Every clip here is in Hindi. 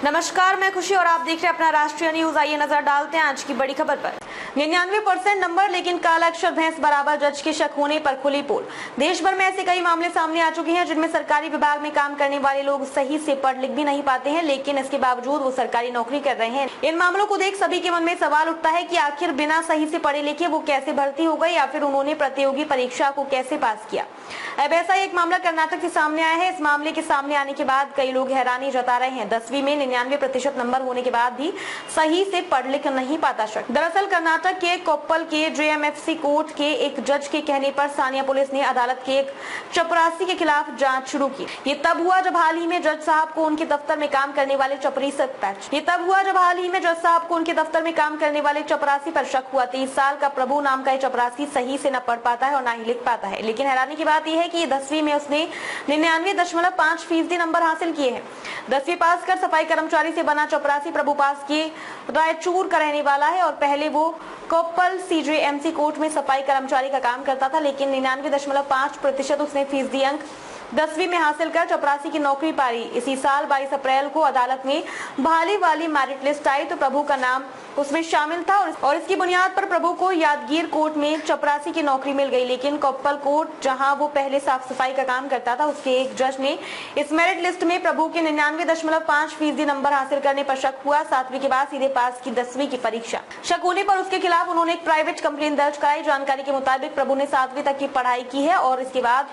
नमस्कार, मैं खुशी और आप देख रहे हैं अपना राष्ट्रीय न्यूज। आइए नजर डालते हैं आज की बड़ी खबर पर। 99% नंबर लेकिन काला अक्षर भैंस बराबर, जज के शक होने पर खुली पोल। देश भर में ऐसे कई मामले सामने आ चुके हैं जिनमें सरकारी विभाग में काम करने वाले लोग सही से पढ़ लिख भी नहीं पाते हैं, लेकिन इसके बावजूद वो सरकारी नौकरी कर रहे हैं। इन मामलों को देख सभी के मन में सवाल उठता है कि आखिर बिना सही से पढ़े लिखे वो कैसे भर्ती हो गए या फिर उन्होंने प्रतियोगी परीक्षा को कैसे पास किया। अब ऐसा एक मामला कर्नाटक से सामने आया है। इस मामले के सामने आने के बाद कई लोग हैरानी जता रहे हैं। 10वीं में 99% नंबर होने के बाद भी सही से पढ़ लिख नहीं पाता शख्स। दरअसल कर्नाटक के कोप्पल के जेएमएफसी कोर्ट के एक जज के कहने पर स्थानीय पुलिस ने अदालत के एक चपरासी के खिलाफ जांच शुरू की। ये तब हुआ जब हाल ही में जज साहब को उनके दफ्तर में काम करने वाले चपरासी पर शक हुआ। 30 साल का प्रभु नाम का चपरासी सही से न पढ़ पाता है और न ही लिख पाता है। लेकिन हैरानी की बात यह है कि 10वीं में उसने 99.5% नंबर हासिल किए हैं। 10वीं पास कर सफाई कर्मचारी से बना चपरासी प्रभु पास के रायचूर का रहने वाला है और पहले वो कोप्पल सीजेएमसी कोर्ट में सफाई कर्मचारी का काम करता था, लेकिन 99.5% उसने फीसदी अंक 10वीं में हासिल कर चपरासी की नौकरी पाई। इसी साल 22 अप्रैल को अदालत में बहाली वाली मेरिट लिस्ट आई तो प्रभु का नाम उसमें शामिल था और इसकी बुनियाद पर प्रभु को यादगीर कोर्ट में चपरासी की नौकरी मिल गई। लेकिन कोप्पल कोर्ट, जहां वो पहले साफ सफाई का काम करता था, उसके एक जज ने इस मेरिट लिस्ट में प्रभु के 99.5% नंबर हासिल करने पर शक हुआ। 7वीं के बाद सीधे पास की 10वीं की परीक्षा। शक होने पर उसके खिलाफ उन्होंने एक प्राइवेट कंप्लेंट दर्ज कराई। जानकारी के मुताबिक प्रभु ने 7वीं तक की पढ़ाई की है और इसके बाद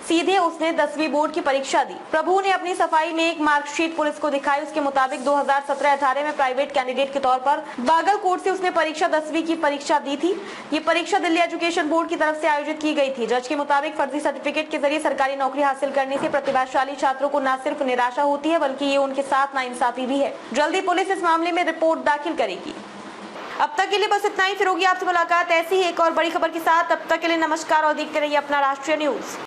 सीधे उसने 10वीं बोर्ड की परीक्षा दी। प्रभु ने अपनी सफाई में एक मार्कशीट पुलिस को दिखाई। उसके मुताबिक 2017-18 में प्राइवेट कैंडिडेट के तौर पर बागलकोट से उसने परीक्षा 10वीं की परीक्षा दी थी। ये परीक्षा दिल्ली एजुकेशन बोर्ड की तरफ से आयोजित की गई थी। जज के मुताबिक फर्जी सर्टिफिकेट के जरिए सरकारी नौकरी हासिल करने से प्रतिभाशाली छात्रों को न सिर्फ निराशा होती है बल्कि ये उनके साथ नाइंसाफी भी है। जल्दी पुलिस इस मामले में रिपोर्ट दाखिल करेगी। अब तक के लिए बस इतना ही। फिर होगी आपसे मुलाकात ऐसी ही एक और बड़ी खबर के साथ। तब तक के लिए नमस्कार और देखते रहिए अपना राष्ट्रीय न्यूज।